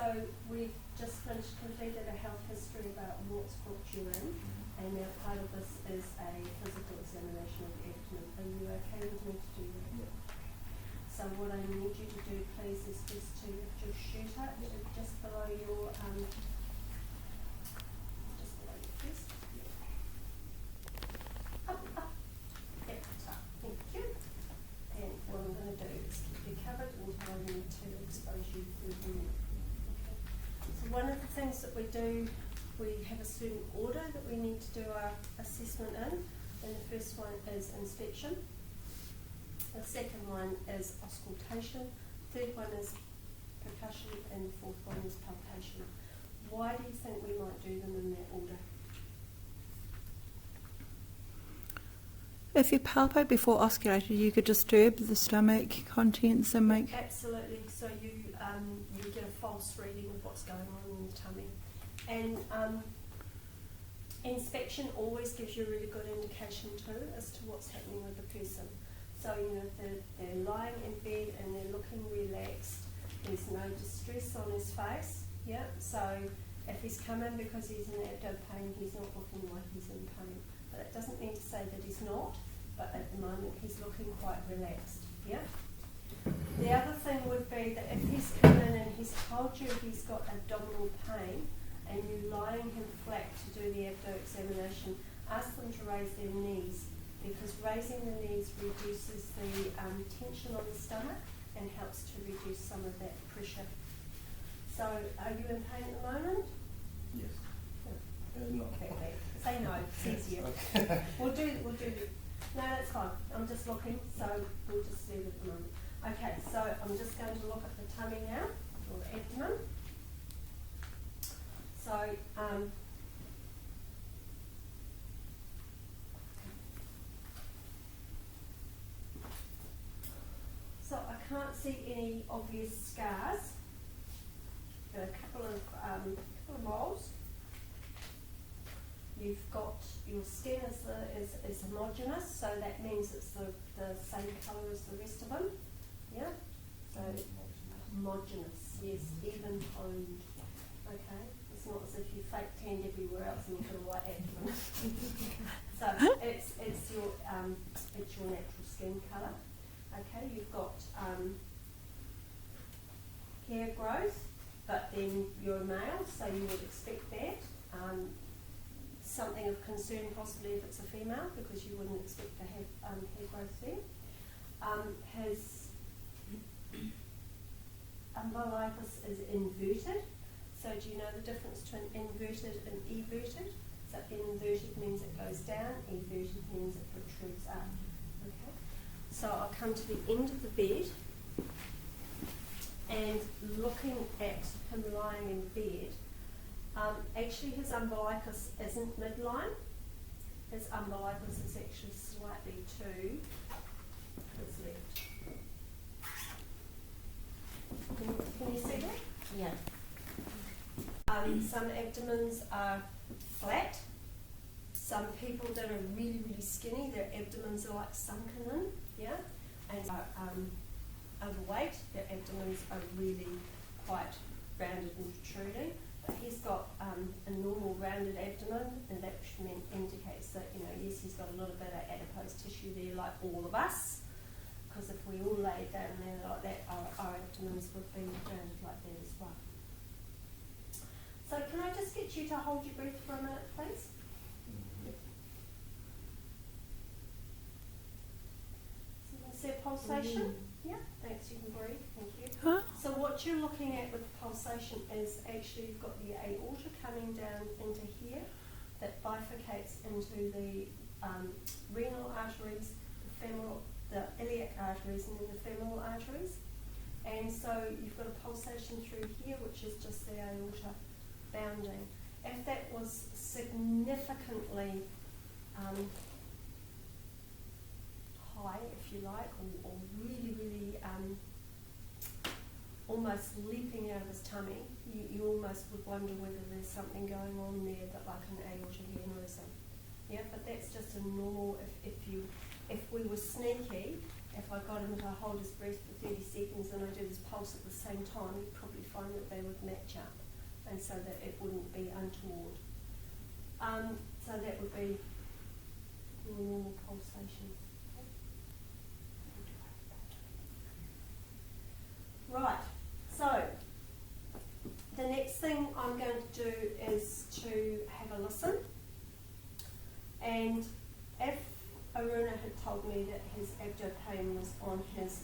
So we've just completed a health history about what's brought you in, and now part of this is a physical examination of the abdomen. Are you okay with me to do that? Yeah. So what I need you to do, please, is just to lift your shirt up just below your fist. Up. Yep, up. Thank you. And what I'm going to do is keep you covered until I need to expose you further. Okay. So one of the things that we do, we have a student order that we need to do our assessment in. And the first one is inspection. The second one is auscultation. Third one is percussion, and the fourth one is palpation. Why do you think we might do them in that order? If you palpate before auscultating, you could disturb the stomach contents and make... Absolutely. So you get a false reading of what's going on in the tummy. And inspection always gives you a really good indication too as to what's happening with the person. So, if they're lying in bed and they're looking relaxed, there's no distress on his face, yeah? So if he's come in because he's in abdo pain, he's not looking like he's in pain. But it doesn't mean to say that he's not, but at the moment he's looking quite relaxed, yeah? The other thing would be that if he's come in and he's told you he's got abdominal pain and you're lying him flat to do the abdo examination, ask them to raise their knees, because raising the knees reduces the tension on the stomach and helps to reduce some of that pressure. So, are you in pain at the moment? Yes. No. No. Okay. Say no, it's easier. Okay. We'll do. No, that's fine. I'm just looking, so we'll just leave it at the moment. Okay, so I'm just going to look at the tummy now, or the abdomen. So, so I can't see any obvious scars. Got a couple of moles. You've got your skin is homogeneous, so that means it's the same colour as the rest of them. Yeah. So homogeneous, yes, even toned. Okay. It's not as if you fake tanned everywhere else and you've got a white abdomen. So it's your natural skin colour. Okay, you've got hair growth, but then you're a male, so you would expect that. Something of concern possibly if it's a female, because you wouldn't expect to have hair growth there. His umbilicus is inverted. So do you know the difference between inverted and everted? So inverted means it goes down, everted means it protrudes up. Okay. So I'll come to the end of the bed, and looking at him lying in bed, actually his umbilicus isn't midline. His umbilicus is actually slightly to his left. Can you see that? Yeah. Some abdomens are flat. Some people that are really, really skinny, their abdomens are like sunken in, yeah, and are overweight. Their abdomens are really quite rounded and protruding. But he's got a normal rounded abdomen, and that indicates that, yes, he's got a little bit of adipose tissue there, like all of us. Because if we all lay down there like that, our abdomens would be rounded like that as well. So can I just get you to hold your breath for a minute, please? So you can see a pulsation? Yeah, thanks, you can breathe, thank you. Huh? So what you're looking at with pulsation is actually you've got the aorta coming down into here that bifurcates into the renal arteries, the iliac arteries, and then the femoral arteries. And so you've got a pulsation through here, which is just the aorta bounding. If that was significantly high, if you like, or really, really almost leaping out of his tummy, you almost would wonder whether there's something going on there that like an aortic aneurysm. Yeah, but that's just a normal. If we were sneaky if I got him to hold his breath for 30 seconds and I did his pulse at the same time, you'd probably find that they would match up, and so that it wouldn't be untoward. So that would be your normal pulsation. Right, so the next thing I'm going to do is to have a listen, and if Aruna had told me that his abdo pain was on his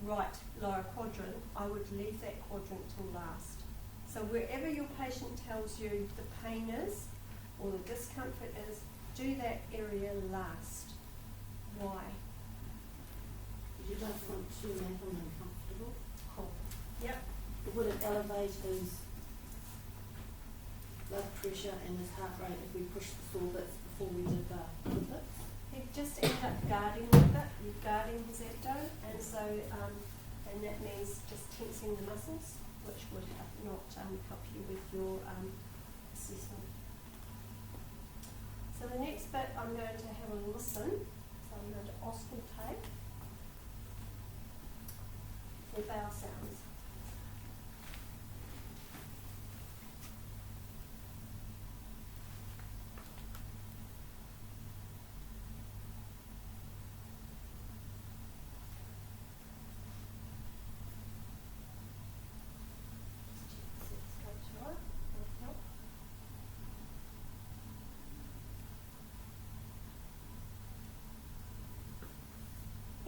right lower quadrant, I would leave that quadrant till last. So wherever your patient tells you the pain is or the discomfort is, do that area last. Why? You don't want to make them uncomfortable. Cool. Yep. Would it elevate his blood pressure and his heart rate if we pushed the sore bits before we did the bits? He'd just end up guarding with it. You're guarding his abdo, and so and that means just tensing the muscles, which would not help you with your assessment. So the next bit, I'm going to have a listen. So I'm going to auscultate the vowel sounds.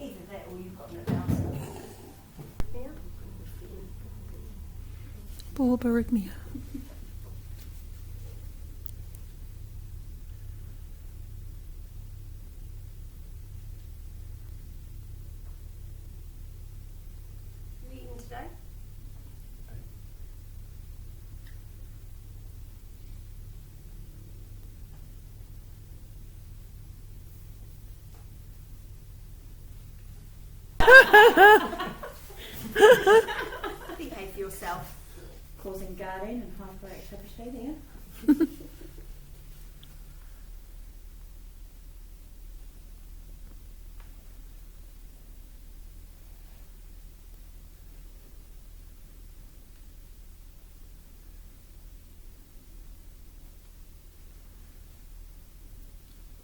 Either that or you've got no vowel sounds. Yeah. Bulbarrhythmia. You eating today? Behave yourself. Causing guarding and hyperactivity there.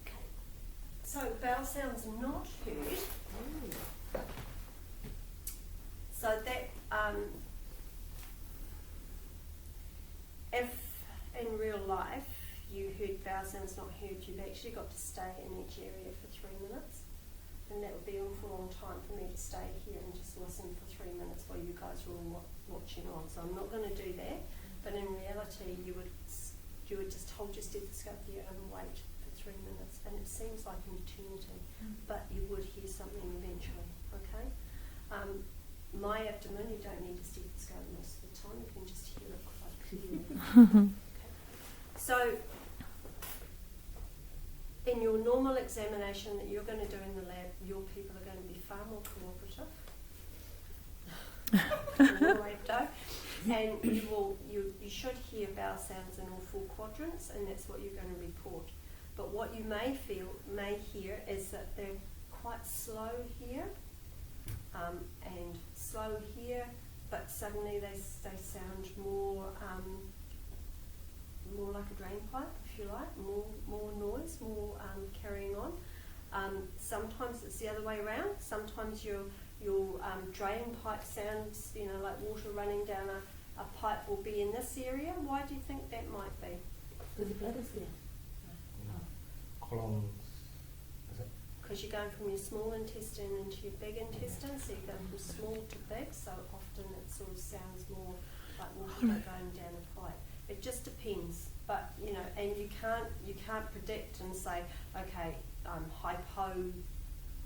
Okay. So vowel sounds not heard. So that if in real life you heard vowel sounds not heard, you've actually got to stay in each area for 3 minutes, and that would be an awful long time for me to stay here and just listen for 3 minutes while you guys are all watching on. So I'm not going to do that, but in reality you would just hold your stethoscope there and wait for 3 minutes, and it seems like an eternity, but you would hear something eventually. Okay. My abdomen, you don't need a stethoscope most of the time, you can just hear it quite clearly. Okay. So, in your normal examination that you're going to do in the lab, your people are going to be far more cooperative. And you should hear vowel sounds in all 4 quadrants, and that's what you're going to report. But what you may hear is that they're quite slow here, and slow here, but suddenly they sound more like a drain pipe, if you like, more noise, more carrying on. Sometimes it's the other way around. Sometimes your drain pipe sounds, like water running down a pipe will be in this area. Why do you think that might be? Because the blood is there. Columns. Because you're going from your small intestine into your big intestine, so you're going from small to big, so often it sort of sounds more like water going down a pipe. It just depends, but and you can't predict and say, okay, hypo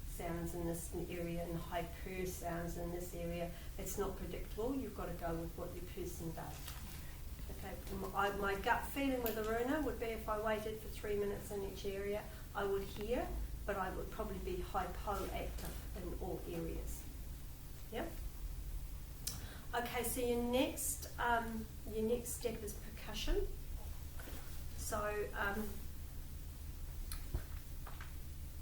sounds in this area and hyper sounds in this area. It's not predictable. You've got to go with what your person does. Okay, my gut feeling with Aruna would be if I waited for 3 minutes in each area, I would hear, but I would probably be hypoactive in all areas. Yeah? Okay, so your next step is percussion. So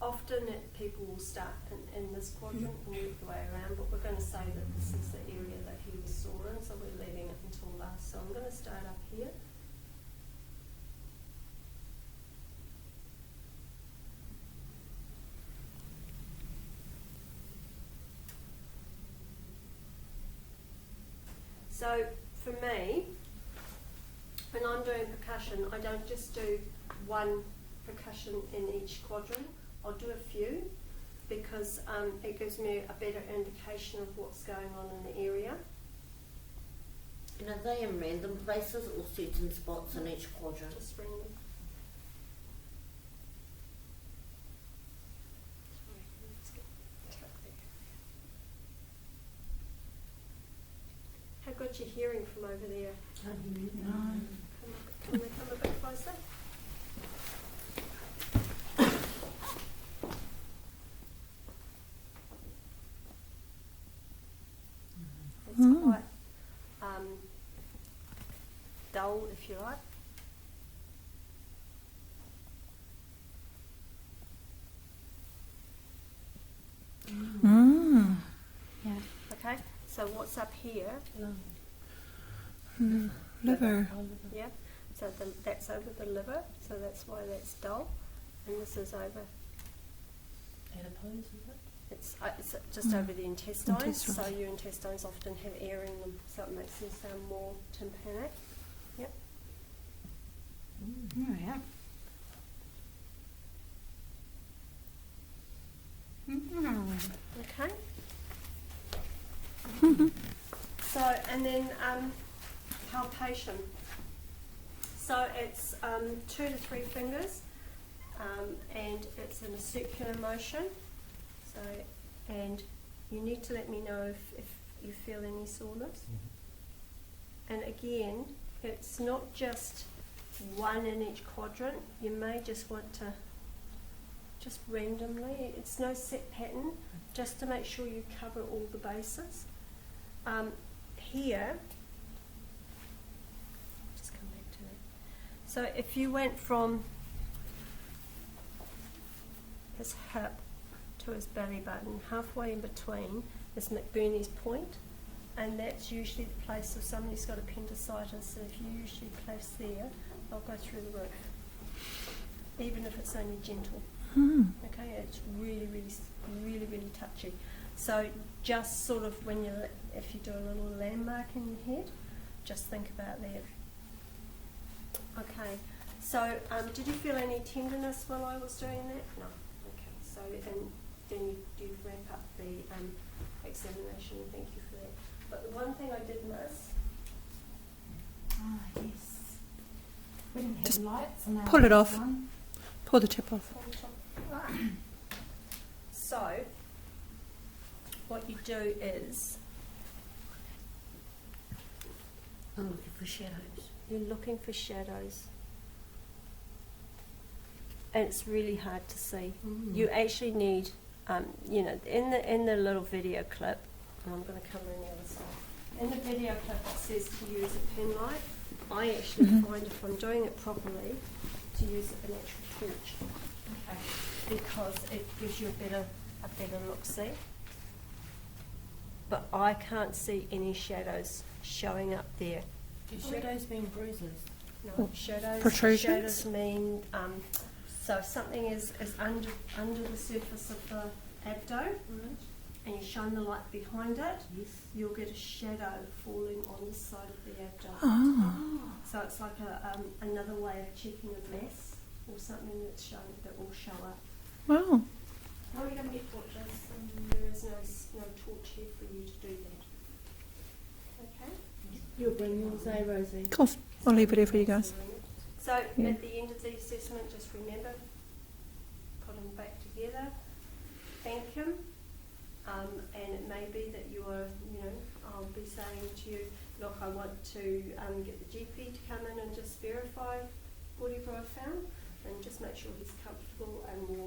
often people will start in this quadrant and work the way around, but we're going to say that this is the area that he was sore in, so we're leaving it until last. So I'm going to start up here. So for me, when I'm doing percussion, I don't just do one percussion in each quadrant. I'll do a few because it gives me a better indication of what's going on in the area. And are they in random places or certain spots in each quadrant? Just random. How good you hearing from over there? Can't hear you. No. Can they come a bit closer? It's quite dull, if you like. Mm. Yeah. Okay, so what's up here? Mm. Liver. Yeah, so that's over the liver, so that's why that's dull, and this is over. Adipose, is it? It's just over the intestines, Intestines. so your intestines often have air in them, so it makes them sound more tympanic. Yep. Oh, yeah. Okay. So, and then palpation. So it's 2 to 3 fingers, and it's in a circular motion. So, and you need to let me know if you feel any soreness. And again, it's not just one in each quadrant. You may just want to just randomly, it's no set pattern, just to make sure you cover all the bases. Here, just come back to that. So if you went from his hip to his belly button, halfway in between is McBurney's point, and that's usually the place if somebody's got appendicitis, and if you usually place there, they'll go through the roof, even if it's only gentle. Mm. Okay, it's really, really touchy. So just sort of when you, if you do a little landmark in your head, just think about that. Okay, so did you feel any tenderness while I was doing that? No. Okay, so and then you wrap up the examination, and thank you for that. But the one thing I did miss. Ah, yes. We didn't have Just lights on our pull it off. one. Pull the tip off. So, what you do is I'm looking for shadows. you're looking for shadows, and it's really hard to see. You actually need, you know, in the little video clip, and I'm going to come on the other side. In the video clip, it says to use a pen light. I actually find if I'm doing it properly, to use an actual torch, because it gives you a better look-see. But I can't see any shadows showing up there. Do shadows mean bruises? No, Oh, shadows. protrusions? Shadows mean so if something is under the surface of the abdo, and you shine the light behind it, Yes. you'll get a shadow falling on the side of the abdo. Oh. So it's like another way of checking a mass or something that will show up. Wow. No, we don't get torches, and there is no torch here for you to do that. Okay. You'll bring yours, eh, Rosie? Of course. I'll leave it here for you guys. So Yeah. at the end of the assessment, just remember, put them back together, thank him, and it may be that you are, you know, I'll be saying to you, look, I want to get the GP to come in and just verify whatever I found, and just make sure he's comfortable and warm.